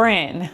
friend.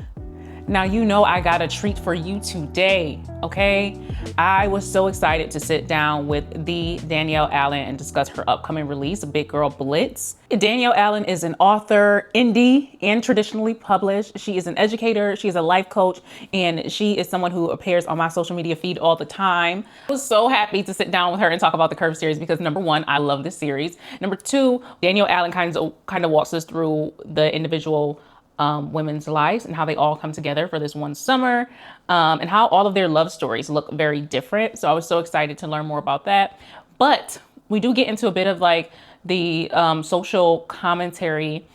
Now you know I got a treat for you today, okay? I was so excited to sit down with the Danielle Allen and discuss her upcoming release, Big Girl Blitz. Danielle Allen is an author, indie, and traditionally published. She is an educator, she is a life coach, and she is someone who appears on my social media feed all the time. I was so happy to sit down with her and talk about the Curve series because number one, I love this series. Number two, Danielle Allen kind of walks us through the individual women's lives and how they all come together for this one summer, and how all of their love stories look very different. So I was so excited to learn more about that. But we do get into a bit of like the social commentary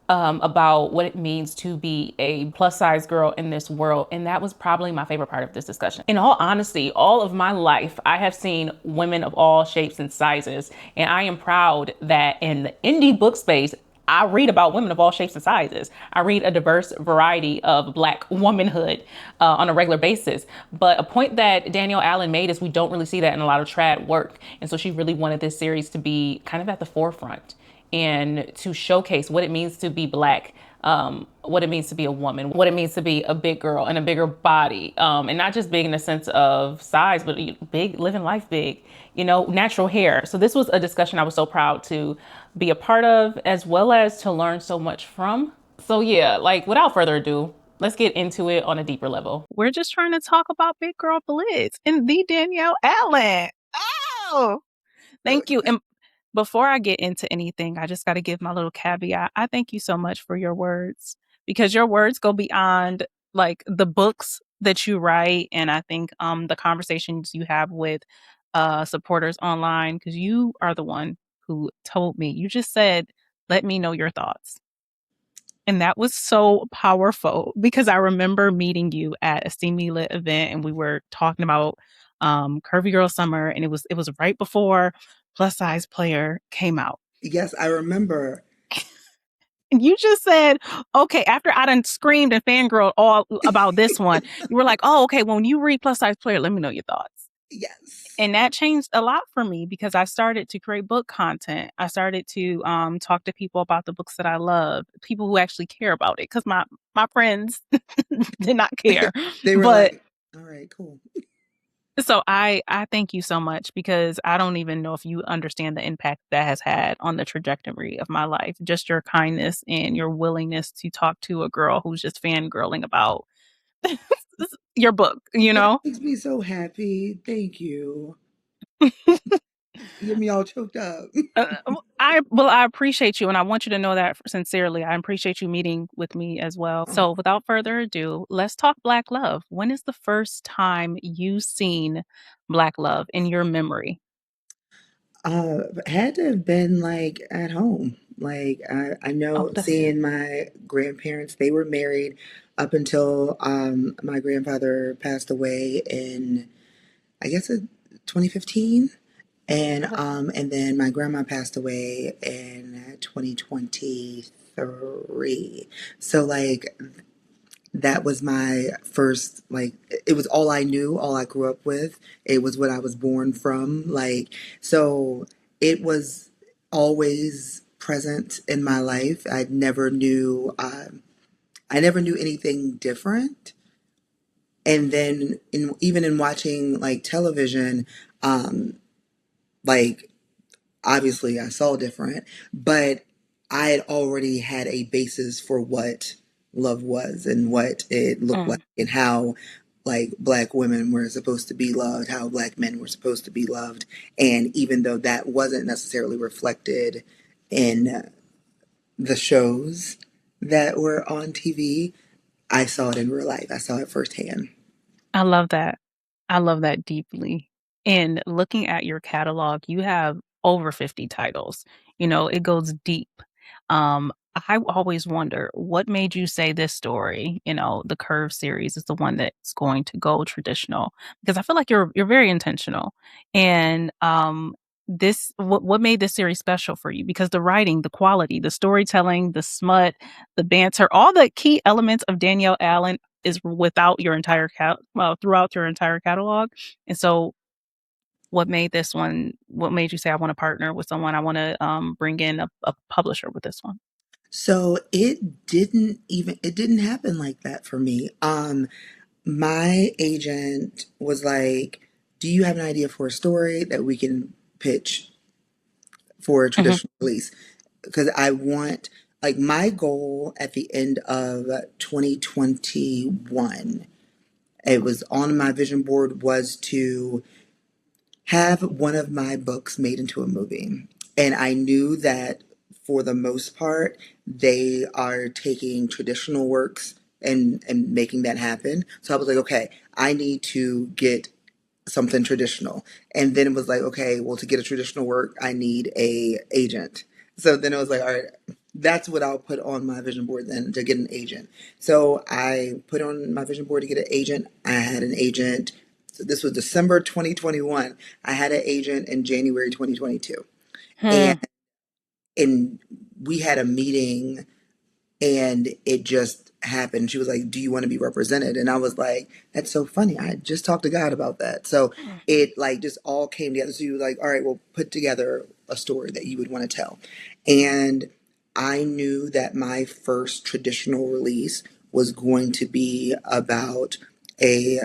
about what it means to be a plus size girl in this world. And that was probably my favorite part of this discussion. In all honesty, all of my life, I have seen women of all shapes and sizes. And I am proud that in the indie book space, I read about women of all shapes and sizes. I read a diverse variety of Black womanhood on a regular basis. But a point that Danielle Allen made is we don't really see that in a lot of trad work. And so she really wanted this series to be kind of at the forefront and to showcase what it means to be Black, what it means to be a woman, what it means to be a big girl and a bigger body. And not just big in the sense of size, but big, living life big, you know, natural hair. So this was a discussion I was so proud to be a part of, as well as to learn so much from. So yeah, like without further ado, let's get into it on a deeper level. We're just trying to talk about Big Girl Blitz and the Danielle Allen. Oh, thank you. And before I get into anything, I just got to give my little caveat. I thank you so much for your words, because your words go beyond like the books that you write. And I think the conversations you have with supporters online, because you are the one who told me, you just said, let me know your thoughts. And that was so powerful because I remember meeting you at a See Me Lit event and we were talking about Curvy Girl Summer, and it was right before Plus Size Player came out. Yes, I remember. And you just said, okay, after I done screamed and fangirled all about this one, you were like, oh, okay, well, when you read Plus Size Player, let me know your thoughts. Yes. And that changed a lot for me because I started to create book content. I started to talk to people about the books that I love, people who actually care about it, because my friends did not care. They were like, all right, cool. So I thank you so much, because I don't even know if you understand the impact that has had on the trajectory of my life. Just your kindness and your willingness to talk to a girl who's just fangirling about your book, you know? That makes me so happy. Thank you. You get me all choked up. I appreciate you, and I want you to know that sincerely. I appreciate you meeting with me as well. So without further ado, let's talk Black love. When is the first time you seen Black love in your memory? Had to have been like at home. Like I know seeing my grandparents, they were married up until my grandfather passed away in, I guess, 2015. And then my grandma passed away in 2023. So like that was my first, like, it was all I knew, all I grew up with. It was what I was born from. Like, so it was always present in my life. I never knew anything different. And then even in watching like television, like obviously I saw different, but I had already had a basis for what love was and what it looked like and how like Black women were supposed to be loved, how Black men were supposed to be loved. And even though that wasn't necessarily reflected in the shows that were on TV, I saw it in real life. I saw it firsthand. I love that. I love that deeply. And looking at your catalog, you have over 50 titles. You know, it goes deep. I always wonder what made you say this story, you know, the Curve series is the one that's going to go traditional, because I feel like you're very intentional. And what made this series special for you? Because the writing, the quality, the storytelling, the smut, the banter, all the key elements of Danielle Allen is without your entire throughout your entire catalog. And so what made you say, I want to partner with someone, I want to bring in a publisher with this one? So it didn't happen like that for me. My agent was like, "Do you have an idea for a story that we can pitch for a Mm-hmm. traditional release?" Because I want, like, my goal at the end of 2021, it was on my vision board, was to have one of my books made into a movie. And I knew that for the most part, they are taking traditional works and making that happen. So I was like, okay, I need to get something traditional. And then it was like, okay, well, to get a traditional work, I need a agent. So then it was like, all right, that's what I'll put on my vision board then, to get an agent. So I put on my vision board to get an agent. I had an agent. So this was December 2021. I had an agent in January 2022. And Hmm. and we had a meeting, and it just happened. She was like, "Do you want to be represented?" And I was like, "That's so funny. I just talked to God about that." So it, like, just all came together. So you were like, "All right, well, put together a story that you would want to tell." And I knew that my first traditional release was going to be about a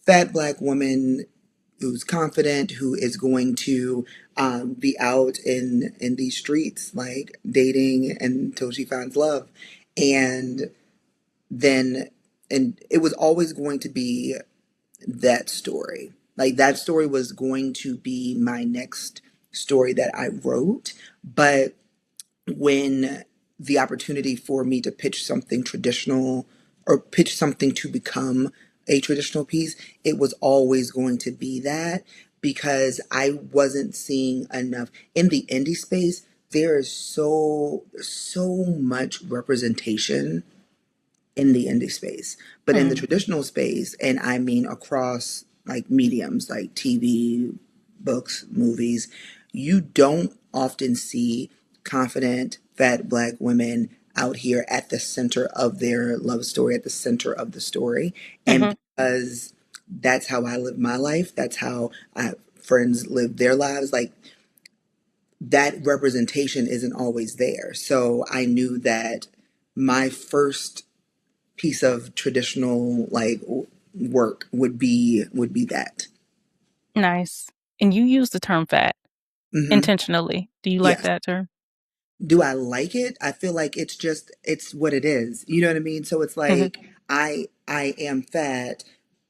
fat black woman who's confident, who is going to be out in these streets, like, dating until she finds love. And then, and it was always going to be that story. Like, that story was going to be my next story that I wrote. But when the opportunity for me to pitch something traditional, or pitch something to become a traditional piece, it was always going to be that, because I wasn't seeing enough in the indie space. There is so much representation in the indie space, but in the Hmm. traditional space, and I mean across, like, mediums like TV, books, movies, you don't often see confident fat black women out here at the center of their love story, at the center of the story. And Hmm. because that's how I live my life, that's how friends live their lives, like, that representation isn't always there. So I knew that my first piece of traditional, like, work would be that. Nice. And you use the term fat Hmm. intentionally. Do you like Yes. that term? Do I like it? I feel like it's what it is. You know what I mean? So it's Hmm. like, I am fat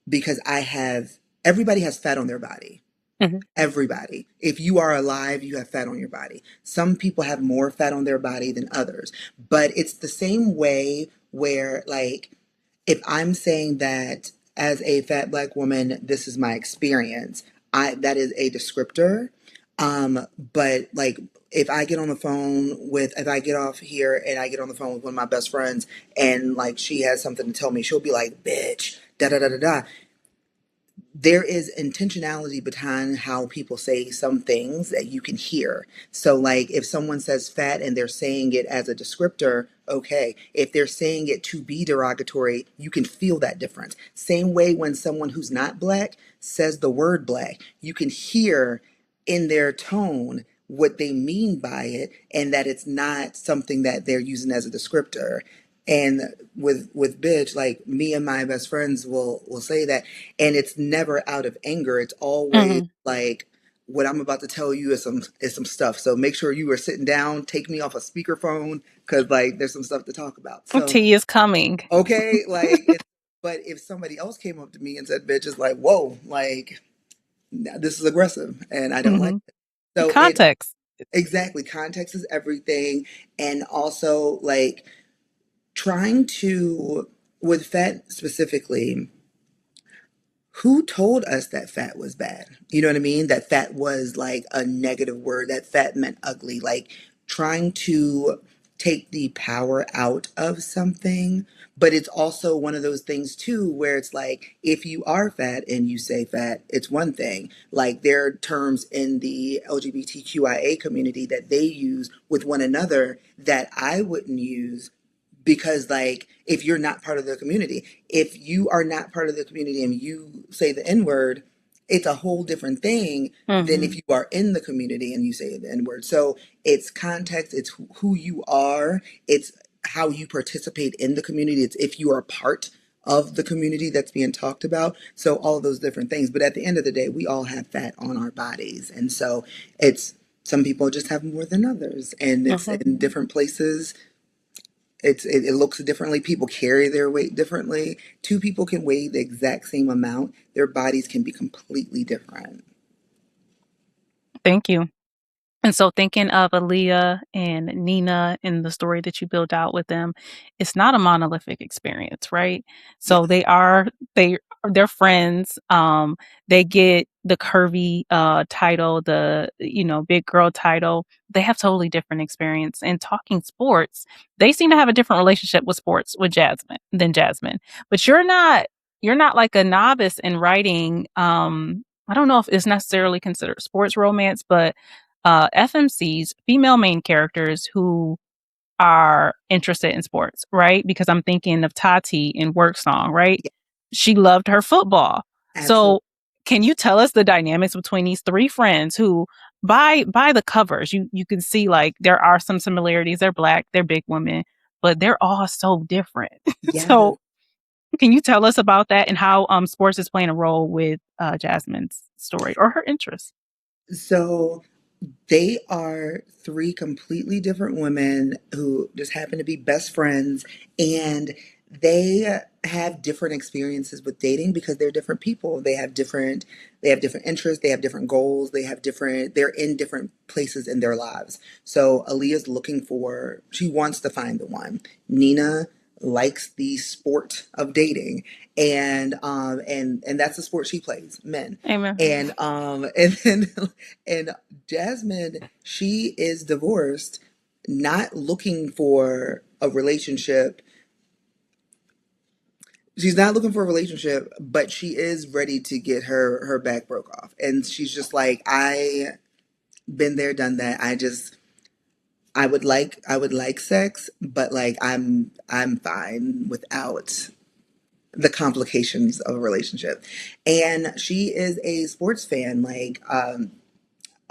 because I have everybody has fat on their body. Hmm. Everybody. If you are alive, you have fat on your body. Some people have more fat on their body than others. But it's the same way where, like, if I'm saying that as a fat black woman, this is my experience, I that is a descriptor. But, like, if I get off here and I get on the phone with one of my best friends, and, like, she has something to tell me, she'll be like, "Bitch, da da da da da." There is intentionality behind how people say some things that you can hear. So, like, if someone says fat and they're saying it as a descriptor, okay. If they're saying it to be derogatory, you can feel that difference. Same way when someone who's not black says the word black, you can hear in their tone what they mean by it, and that it's not something that they're using as a descriptor. And with bitch, like, me and my best friends will say that, and it's never out of anger. It's always Hmm. like, what I'm about to tell you is some stuff. So make sure you are sitting down, take me off a speakerphone, because, like, there's some stuff to talk about. So, Tea is coming. okay, like, but if somebody else came up to me and said bitch, it's like, whoa, like, this is aggressive, and I don't like Hmm. it. So it Context. exactly, context is everything. And also, like, trying to, with fat specifically, who told us that fat was bad? You know what I mean? That fat was, like, a negative word, that fat meant ugly. Like, trying to take the power out of something. But it's also one of those things, too, where it's like, if you are fat and you say fat, it's one thing. Like, there are terms in the LGBTQIA community that they use with one another that I wouldn't use, because, like, if you're not part of the community, if you are not part of the community and you say the N word, it's a whole different thing than if you are in the community and you say the N word. So it's context, it's who you are, it's how you participate in the community, it's if you are part of the community that's being talked about. So all of those different things. But at the end of the day, we all have fat on our bodies. And so it's some people just have more than others. And it's in different places. It looks differently. People carry their weight differently. Two people can weigh the exact same amount. Their bodies can be completely different. Thank you. And so thinking of Aaliyah and Nina and the story that you built out with them, it's not a monolithic experience, right? So Yes. they're friends. They get the curvy title, the big girl title. They have totally different experience. And talking sports, they seem to have a different relationship with sports with Jazmyn. But you're not like a novice in writing. I don't know if it's necessarily considered sports romance, but FMC's female main characters who are interested in sports, right? Because I'm thinking of Tati in Work Song, right? Yeah, She loved her football. absolutely. So can you tell us the dynamics between these three friends who by the covers you can see like there are some similarities. They're black, they're big women, but they're all so different. Yes. So can you tell us about that and how sports is playing a role with Jazmyn's story or her interests? So they are three completely different women who just happen to be best friends, and they have different experiences with dating because they're different people. They have different interests, they have different goals, they're in different places in their lives. So Aaliyah's she wants to find the one. Nina likes the sport of dating, and that's the sport she plays, men. Amen. And then and Jazmyn, she is divorced, not looking for a relationship. She's not looking for a relationship, but she is ready to get her back broke off. And she's just like, I been there, done that. I would like sex, but like I'm fine without the complications of a relationship. And she is a sports fan.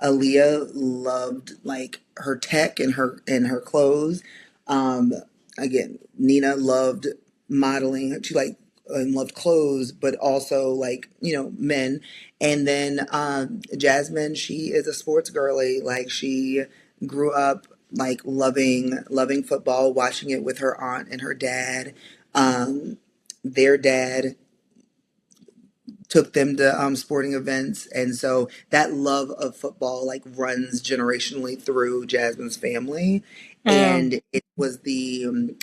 Aaliyah loved like her tech and her clothes. Um, Again, Nina loved modeling. She like and loved clothes, but also like men. And then Jazmyn, she is a sports girly. Like she grew up like loving football, watching it with her aunt and her dad. Their dad took them to sporting events, and so that love of football like runs generationally through Jazmyn's family. Mm. And it was the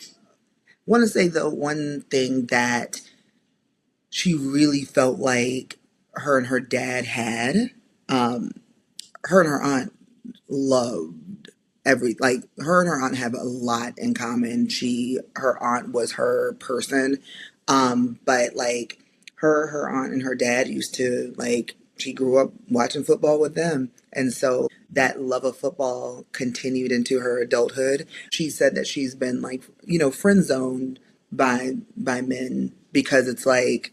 want to say the one thing that she really felt like her and her dad had. Her and her aunt loved like her and her aunt have a lot in common. Her aunt was her person. But like her aunt and her dad used to like she grew up watching football with them. And so that love of football continued into her adulthood. She said that she's been like, friend zoned by men because it's like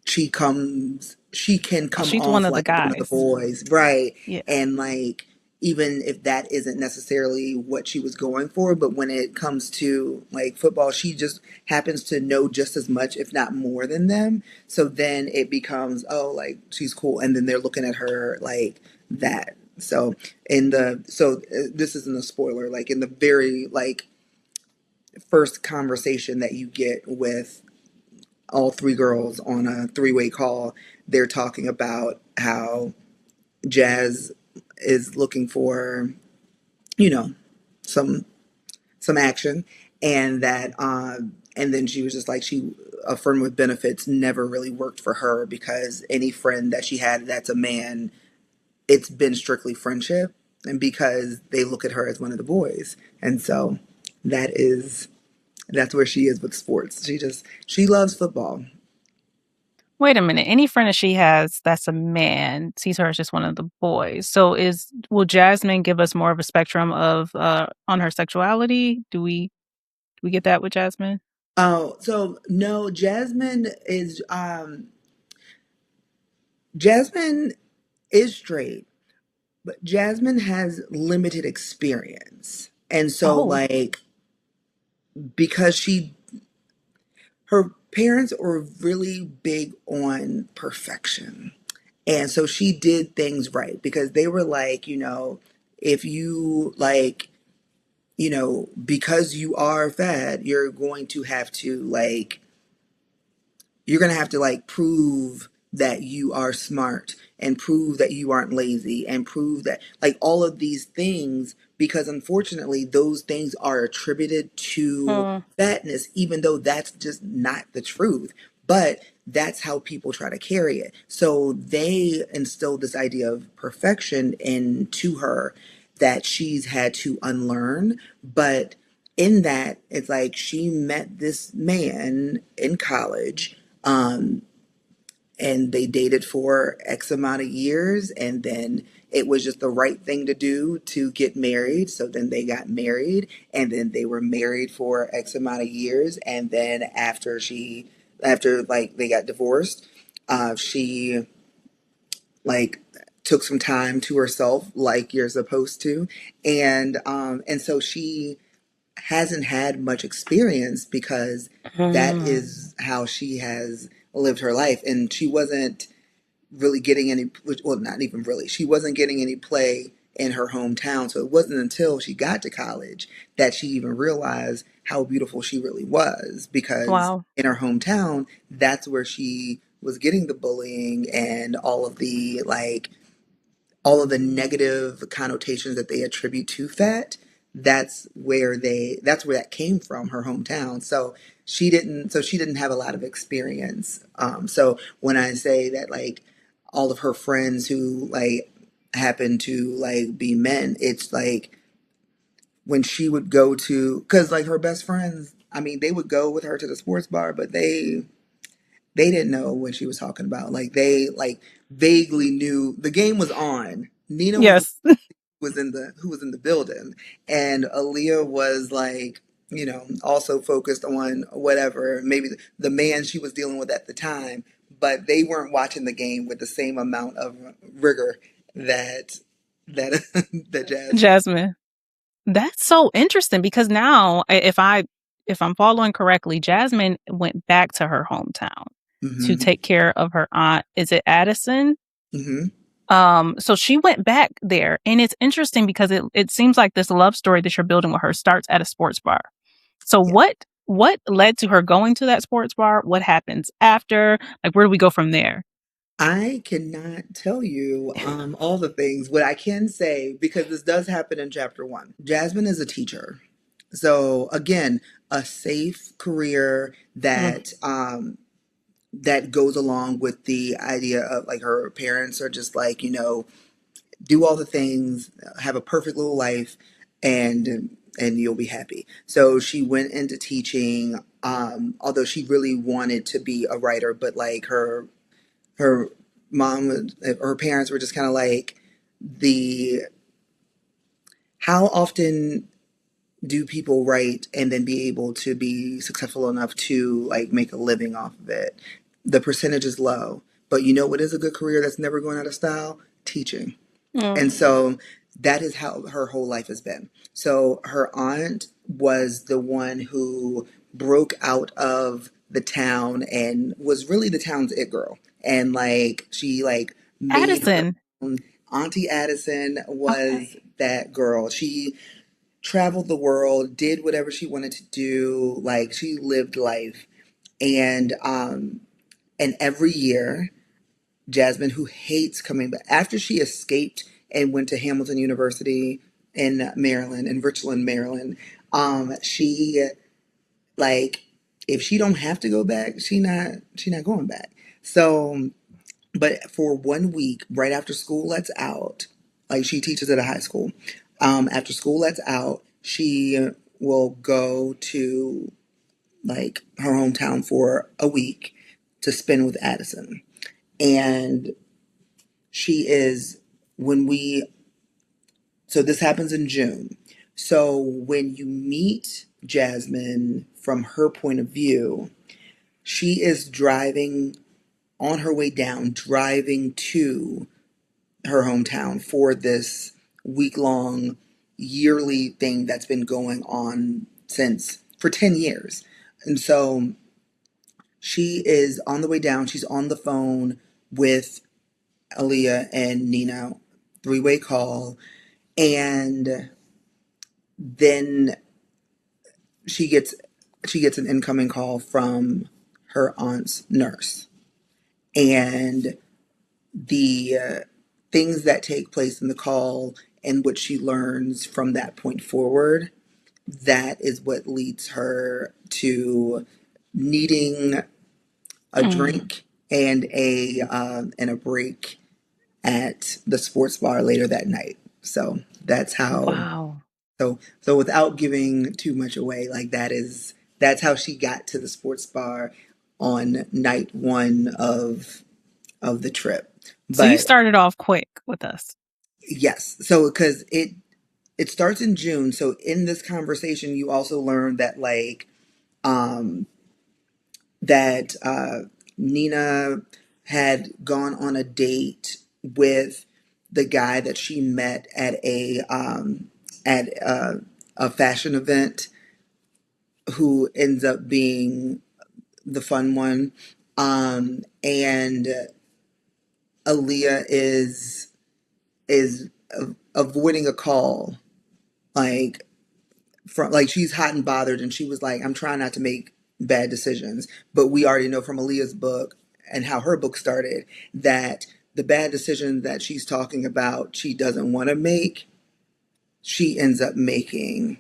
she can Oh, come she's one off of the like one of the guys. boys, right? Yeah. And like even if that isn't necessarily what she was going for, but when it comes to like football, she just happens to know just as much if not more than them. So then it becomes, oh, like she's cool, and then they're looking at her like that. So this isn't a spoiler, like in the very like first conversation that you get with all three girls on a three-way call, they're talking about how Jazz is looking for, you know, some action, and that and then she was just like a friend with benefits never really worked for her because any friend that she had that's a man, it's been strictly friendship, and because they look at her as one of the boys, and so that is that's where she is with sports. She loves football. Wait a minute. Any friend that she has that's a man sees her as just one of the boys. So will Jazmyn give us more of a spectrum of on her sexuality? Do we get that with Jazmyn? Oh, so no, Jazmyn is Jazmyn is straight, but Jazmyn has limited experience. And so, Oh, like, because her parents are really big on perfection. And so she did things right because they were like, if you like, because you are fat, you're going to have to like prove that you are smart and prove that you aren't lazy and prove that like all of these things, because unfortunately those things are attributed to mm, fatness, even though that's just not the truth. But that's how people try to carry it. So they instilled this idea of perfection into her that she's had to unlearn. But in that, it's like she met this man in college, um, and they dated for X amount of years, and then it was just the right thing to do to get married. So then they got married, and then they were married for X amount of years, and then after like they got divorced, she like took some time to herself, like you're supposed to, and so she hasn't had much experience because that mm. is how she has lived her life. And she wasn't really getting any, well, not even really, she wasn't getting any play in her hometown. So it wasn't until she got to college that she even realized how beautiful she really was, because Wow. in her hometown, that's where she was getting the bullying and all of the negative connotations that they attribute to fat. That's where that came from, her hometown. So she didn't have a lot of experience. So when I say that, like, all of her friends who like happen to like be men, it's like when she would go to, because like her best friends, I mean, they would go with her to the sports bar, but they didn't know what she was talking about. Like they like vaguely knew the game was on. Nina was Yes. who was in the building, and Aaliyah was like, also focused on whatever, maybe the man she was dealing with at the time, but they weren't watching the game with the same amount of rigor that that Jazmyn. Jazmyn. That's so interesting because now, if I'm following correctly, Jazmyn went back to her hometown to Mm-hmm. take care of her aunt. Is it Addison? Mm-hmm. So she went back there, and it's interesting because it seems like this love story that you're building with her starts at a sports bar. So Yeah. what led to her going to that sports bar? What happens after? Like, where do we go from there? I cannot tell you all the things. What I can say, because this does happen in chapter one, Jazmyn is a teacher. So again, a safe career Mm, that goes along with the idea of like her parents are just like, do all the things, have a perfect little life, and you'll be happy. So she went into teaching, although she really wanted to be a writer, but like her her parents were just kind of like, the how often do people write and then be able to be successful enough to like make a living off of it? The percentage is low, but you know what is a good career that's never going out of style? Teaching. mm. And so that is how her whole life has been. So her aunt was the one who broke out of the town and was really the town's it girl. And like she like made her Addison. own. Auntie Addison was Okay. that girl. She traveled the world, did whatever she wanted to do, like she lived life. And every year Jazmyn, who hates coming back after she escaped and went to Hamilton University in Maryland, in Richland, Maryland. She like, if she don't have to go back, she not going back. So, but for 1 week, right after school lets out, like she teaches at a high school. After school lets out, she will go to like her hometown for a week to spend with Addison. And she is when we so this happens in June. So when you meet Jazmyn from her point of view, she is driving on her way down, driving to her hometown for this week-long yearly thing that's been going on for 10 years. And so she is on the way down. She's on the phone with Aaliyah and Nina, three-way call. And then she gets an incoming call from her aunt's nurse. And the things that take place in the call and what she learns from that point forward, that is what leads her to needing a drink and a break at the sports bar later that night. So that's how. Wow. So without giving too much away, like that's how she got to the sports bar on night one of the trip. So you But started off quick with us. yes, so because it starts in June. So in this conversation, you also learn that that Nina had gone on a date with the guy that she met at a fashion event, who ends up being the fun one. And Aaliyah is avoiding a call, like she's hot and bothered, and she was like, I'm trying not to make bad decisions. But we already know from Aaliyah's book and how her book started that the bad decision that she's talking about she doesn't want to make, she ends up making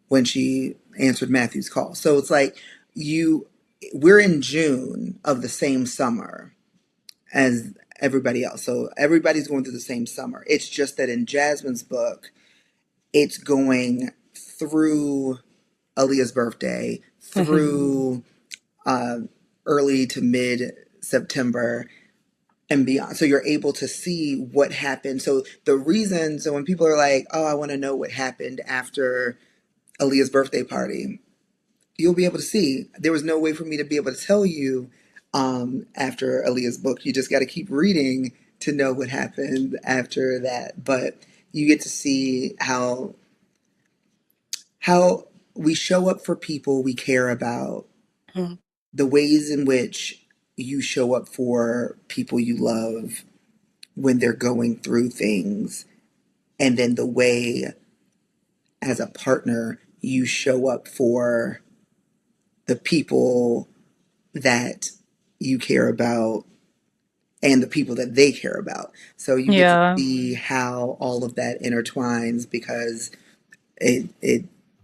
when she answered Matthew's call. So it's like we're in June of the same summer as everybody else. So everybody's going through the same summer. It's just that in Jazmyn's book, it's going through Aaliyah's birthday, through early to mid September and beyond. So you're able to see what happened. So when people are like, oh, I want to know what happened after Aaliyah's birthday party, you'll be able to see. There was no way for me to be able to tell you after Aaliyah's book. You just got to keep reading to know what happened after that. But you get to see how we show up for people we care about, the ways in which you show up for people you love when they're going through things, and then the way as a partner you show up for the people that you care about and the people that they care about. So you get to see how all of that intertwines, because it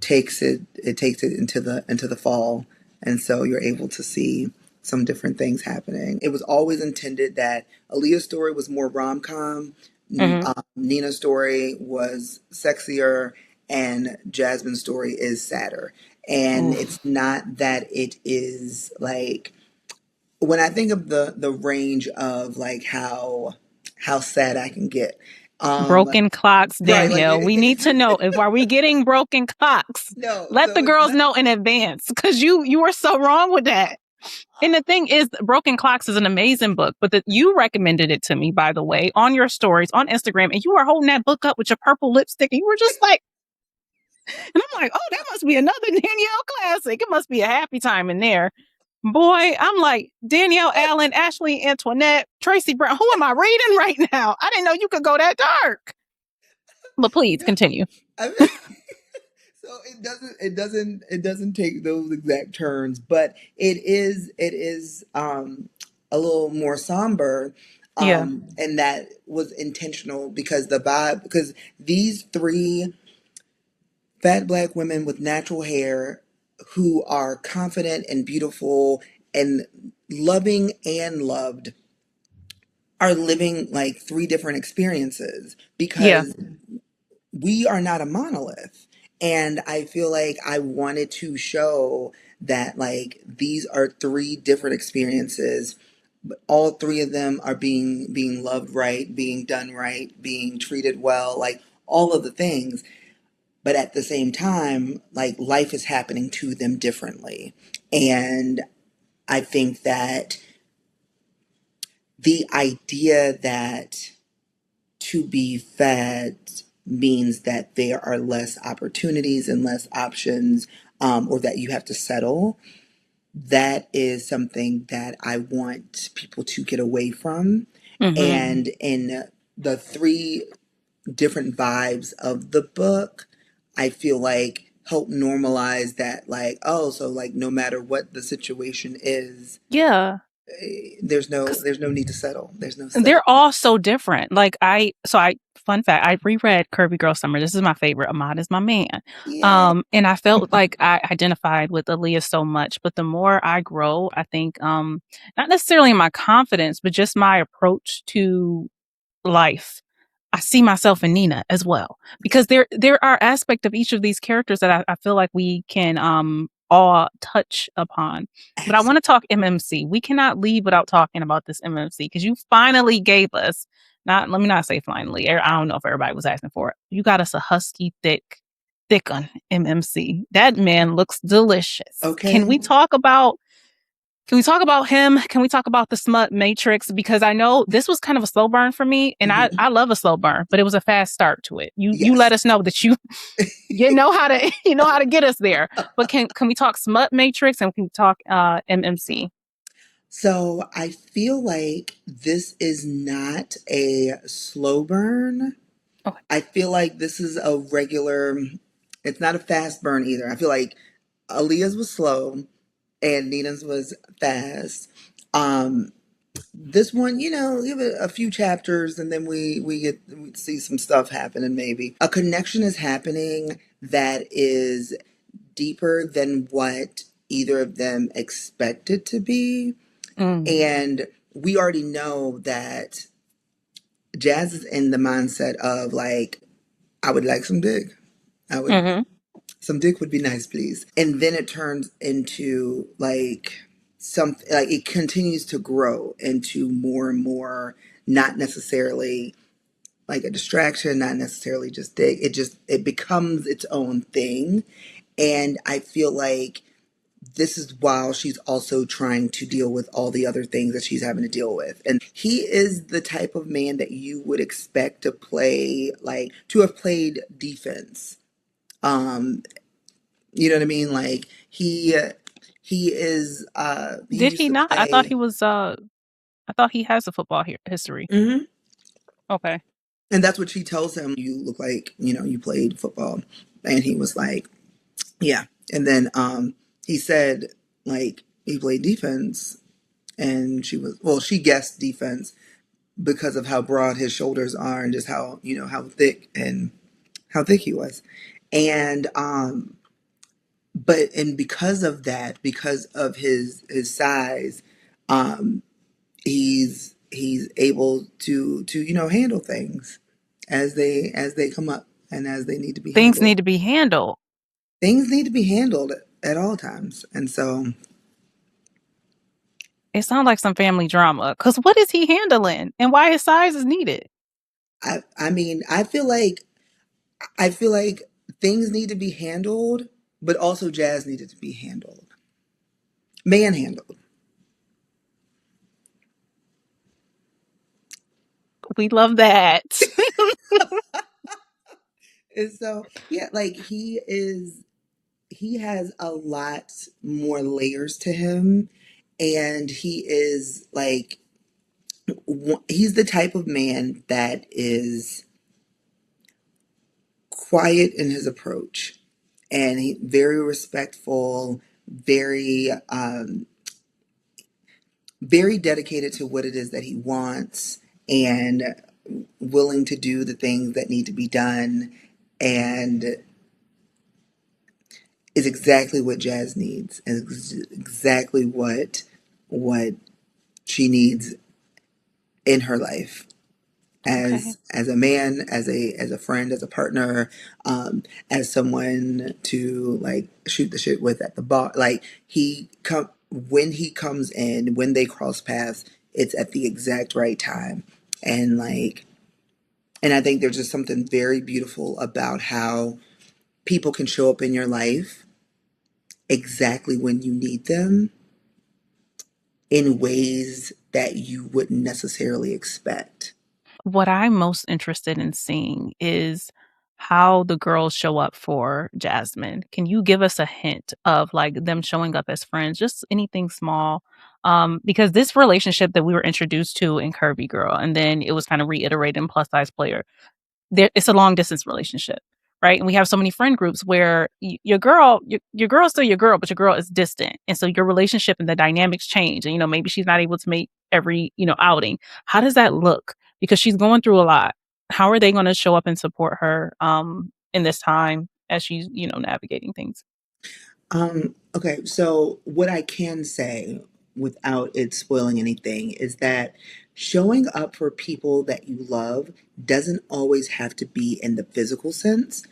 takes it into the fall, and so you're able to see some different things happening. It was always intended that Aaliyah's story was more rom-com, Nina's story was sexier, and Jazmyn's story is sadder. And it's not that it is like, when I think of the range of like how sad I can get. Broken clocks, Right, Danielle. We need to know, are we getting broken clocks? No, Let so the girls know in advance, because you are so wrong with that. And the thing is, Broken Clocks is an amazing book, but you recommended it to me, by the way, on your stories on Instagram, and you were holding that book up with your purple lipstick, and you were just like, and I'm like, oh, that must be another Danielle classic. It must be a happy time in there. Boy, I'm like, Danielle Allen, Ashley Antoinette, Tracy Brown. Who am I reading right now? I didn't know you could go that dark. But please continue. I mean, so it doesn't take those exact turns, but it is a little more somber. And that was intentional, because because these three fat Black women with natural hair who are confident and beautiful and loving and loved are living like three different experiences, because we are not a monolith. And I feel like I wanted to show that like these are three different experiences, but all three of them are being loved right, being done right, being treated well, like all of the things. But at the same time, like life is happening to them differently. And I think that the idea that to be fed means that there are less opportunities and less options, or that you have to settle. That is something that I want people to get away from. And in the three different vibes of the book, I feel like help normalize that, like, oh, so like no matter what the situation is, Yeah. there's no need to settle. There's no settle. They're all so different. Like fun fact, I reread Curvy Girl Summer. This is my favorite. Ahmad is my man. Yeah. And I felt like I identified with Aaliyah so much, but the more I grow, I think, not necessarily in my confidence, but just my approach to life. I see myself in Nina as well, because there are aspects of each of these characters that I feel like we can all touch upon. But I want to talk MMC. We cannot leave without talking about this MMC, because you finally gave us, not let me not say finally. I don't know if everybody was asking for it. You got us a husky thick on MMC. That man looks delicious. Okay. Can we talk about him? Can we talk about the smut matrix? Because I know this was kind of a slow burn for me, and I love a slow burn, but it was a fast start to it. You let us know that you know how to get us there. But can we talk smut matrix, and can we talk MMC? So I feel like this is not a slow burn. Okay. I feel like this is a regular, it's not a fast burn either. I feel like Aaliyah's was slow and Nina's was fast. This one, give it a few chapters and then we see some stuff happening maybe. A connection is happening that is deeper than what either of them expected to be. And we already know that Jazz is in the mindset of like, I would like some dick. Some dick would be nice, please. And then it turns into like something, like it continues to grow into more and more, not necessarily like a distraction, not necessarily just dick. It becomes its own thing. And I feel like this is while she's also trying to deal with all the other things that she's having to deal with. And he is the type of man that you would expect to to have played defense. You know what I mean? Like he is Did he not? I thought he was I thought he has a football history. Okay. And that's what she tells him. You look like, you played football. And he was like, yeah. And then he said like he played defense. And she guessed defense because of how broad his shoulders are and just how thick he was. And because of that, because of his size, he's able to handle things as they come up and as they need to be Things handled. need to be handled. Things need to be handled at all times. And so it sounds like some family drama, because what is he handling and why his size is needed? I mean, I feel like things need to be handled, but also Jazz needed to be handled. Manhandled. We love that. And so, yeah, like he has a lot more layers to him. And he is like, he's the type of man that is quiet in his approach. And he very respectful, very dedicated to what it is that he wants and willing to do the things that need to be done, and is exactly what Jazz needs, and exactly what she needs in her life as a man, as a friend, as a partner, as someone to like shoot the shit with at the bar. Like when he comes in, when they cross paths, it's at the exact right time. And I think there's just something very beautiful about how people can show up in your life exactly when you need them in ways that you wouldn't necessarily expect. What I'm most interested in seeing is how the girls show up for Jazmyn. Can you give us a hint of like them showing up as friends, just anything small? Because this relationship that we were introduced to in Curvy Girl, and then it was kind of reiterated in Plus Size Player, it's a long distance relationship, right? And we have so many friend groups where your girl, your girl is still your girl, but your girl is distant, and so your relationship and the dynamics change. And maybe she's not able to make every outing. How does that look? Because she's going through a lot. How are they going to show up and support her in this time as she's navigating things? Okay, so what I can say without it spoiling anything is that showing up for people that you love doesn't always have to be in the physical sense.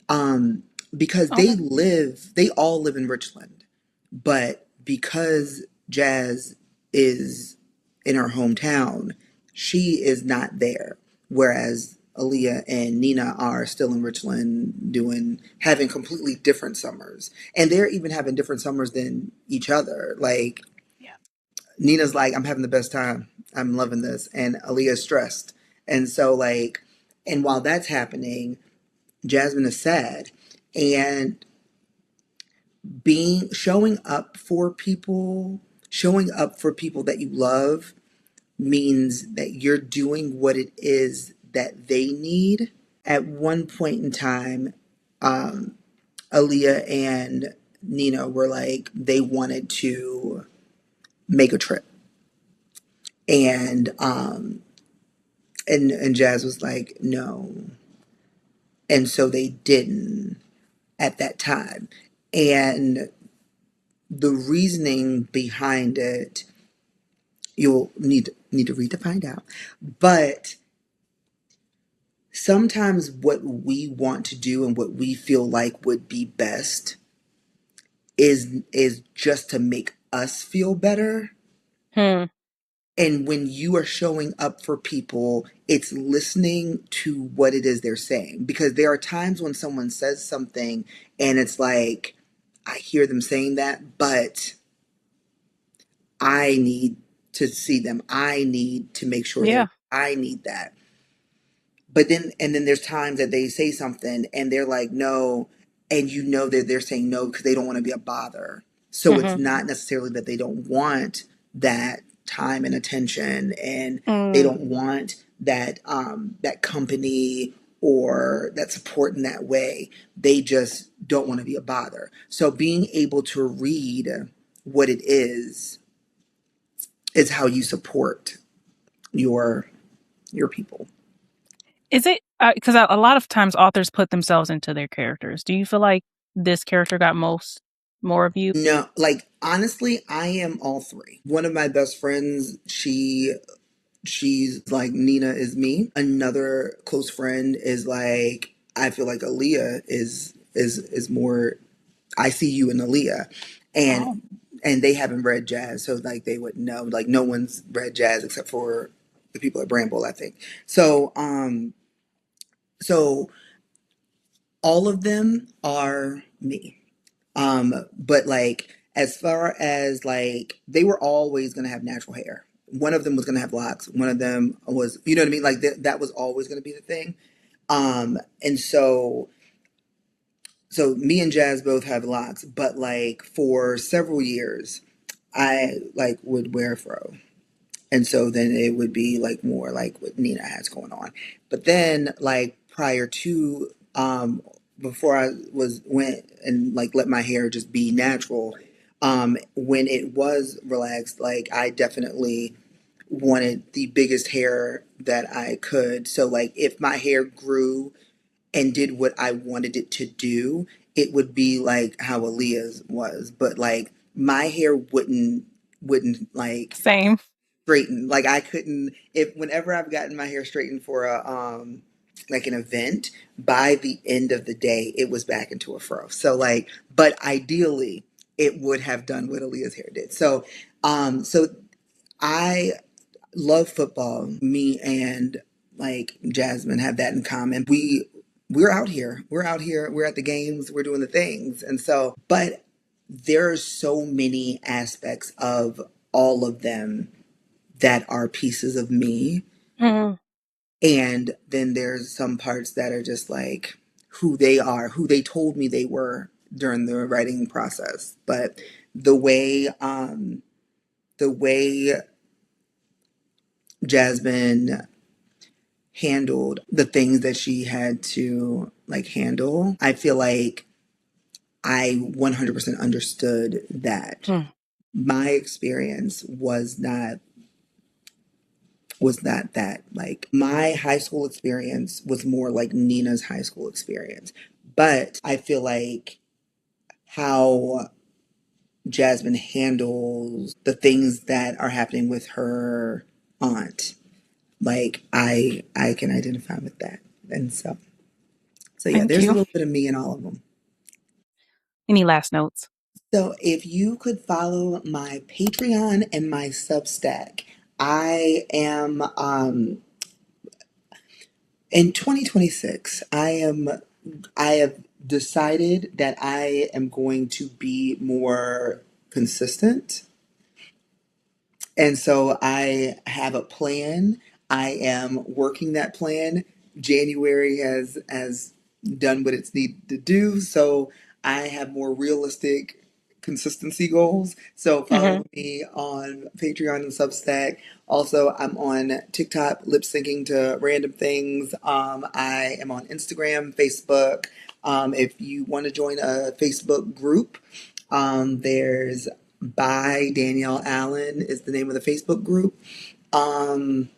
Um, because Okay. they all live in Richland, but because Jazz is in her hometown, she is not there. Whereas Aaliyah and Nina are still in Richland having completely different summers. And they're even having different summers than each other. Like Yeah. Nina's like, I'm having the best time. I'm loving this. And Aaliyah's stressed. And so and while that's happening, Jazmyn is sad. And showing up for people that you love means that you're doing what it is that they need. At one point in time, um, Aaliyah and Nina were like, they wanted to make a trip. And and Jazz was like, no. And so they didn't at that time. And the reasoning behind it, you'll need to read to find out. But sometimes what we want to do and what we feel like would be best is just to make us feel better. Hmm. And when you are showing up for people, it's listening to what it is they're saying. Because there are times when someone says something and it's like, I hear them saying that, but I need to see them. I need to make sure Yeah. I need that. And then there's times that they say something and they're like, no, and that they're saying no because they don't want to be a bother. So it's Mm-hmm. not necessarily that they don't want that time and attention, and they Mm. don't want that company or that support in that way. They just don't want to be a bother. So being able to read what it is how you support your people. Is it because a lot of times authors put themselves into their characters? Do you feel like this character got more of you? No, like honestly, I am all three. One of my best friends, she's like Nina is me. Another close friend is like I feel like Aaliyah is more I see you in Aaliyah. Oh. And they haven't read Jazz, so like they wouldn't know. Like no one's read Jazz except for the people at Bramble, I think. So all of them are me. But like as far as like they were always gonna have natural hair. One of them was gonna have locks. One of them was, you know what I mean? Like that was always gonna be the thing. And so me and Jazz both have locks, but like for several years, I like would wear a fro. And so then it would be like more like what Nina has going on. But then like prior to before I was went and like let my hair just be natural, when it was relaxed, like I definitely wanted the biggest hair that I could. So like if my hair grew and did what I wanted it to do, it would be like how Aaliyah's was. But like my hair wouldn't like Same. straighten. Like I couldn't if whenever I've gotten my hair straightened for a like an event, by the end of the day it was back into a fro. So like but ideally it would have done what Aaliyah's hair did. So I love football. Me and like Jazmyn have that in common. We're out here. We're out here. We're at the games. We're doing the things. And so, but there's so many aspects of all of them that are pieces of me. Mm-hmm. And then there's some parts that are just like who they are, who they told me they were during the writing process. But the way Jazmyn handled the things that she had to like handle, I feel like I 100% understood that my experience was not that. Like my high school experience was more like Nina's high school experience. But I feel like how Jazmyn handles the things that are happening with her aunt, like I can identify with that. And so yeah, Thank there's a you. little bit of me in all of them. Any last notes? So if you could follow my Patreon and my Substack, I am in 2026, I have decided that I am going to be more consistent. And so I have a plan. I am working that plan. January has done what it's needed to do. So I have more realistic consistency goals. So follow me on Patreon and Substack. Also, I'm on TikTok lip syncing to random things. I am on Instagram, Facebook. If you want to join a Facebook group, there's by Danielle Allen is the name of the Facebook group. And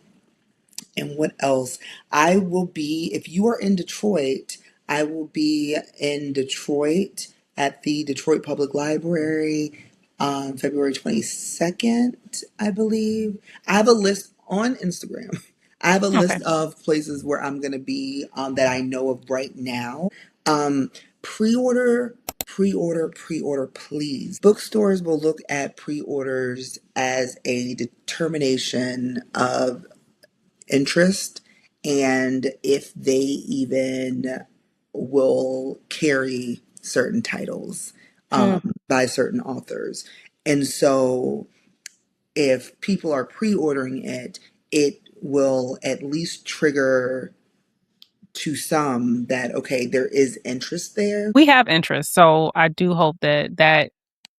what else? I will be, if you are in Detroit, I will be in Detroit at the Detroit Public Library February 22nd, I believe. I have a list on Instagram. I have a Okay. list of places where I'm going to be that I know of right now. Pre-order, pre-order, please. Bookstores will look at pre-orders as a determination of interest and if they even will carry certain titles by certain authors. And so if people are pre-ordering it, it will at least trigger to some that, okay, there is interest there. We have interest, so I do hope that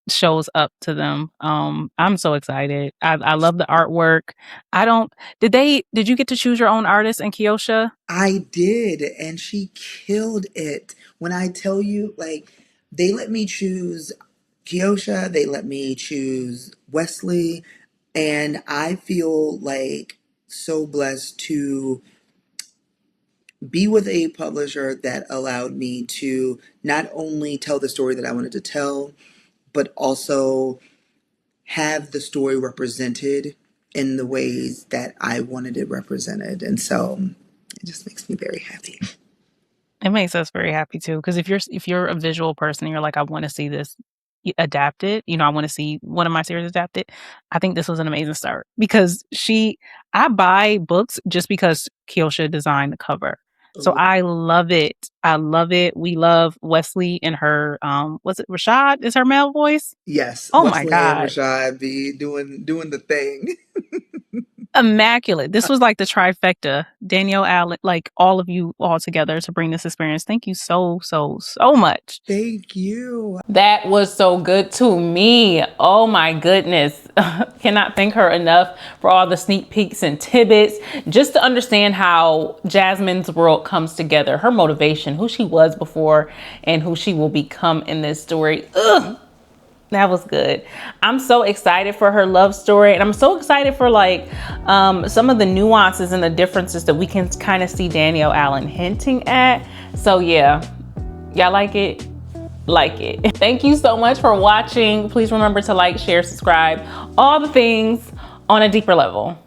shows up to them. I'm so excited. I love the artwork. I don't did you get to choose your own artist in Kyosha? I did, and she killed it. When I tell you, like, they let me choose Kiosha, they let me choose Wesley, and I feel like so blessed to be with a publisher that allowed me to not only tell the story that I wanted to tell, but also have the story represented in the ways that I wanted it represented. And so it just makes me very happy. It makes us very happy too, because if you're a visual person and you're like, I want to see this adapted, I want to see one of my series adapted. I think this was an amazing start because I buy books just because Kyosha designed the cover. So Ooh. I love it. I love it. We love Wesley and her, was it Rashad is her male voice? Yes, Oh my Wesley and God. Rashad be doing the thing. Immaculate. This was like the trifecta. Danielle Allen, like all of you all together to bring this experience. Thank you so much. Thank you. That was so good to me. Oh my goodness. Cannot thank her enough for all the sneak peeks and tidbits, just to understand how Jazmyn's world comes together, her motivation, who she was before and who she will become in this story. Ugh. That was good. I'm so excited for her love story, and I'm so excited for like some of the nuances and the differences that we can kind of see Danielle Allen hinting at. So yeah, y'all like it? Like it. Thank you so much for watching. Please remember to like, share, subscribe, all the things on a deeper level.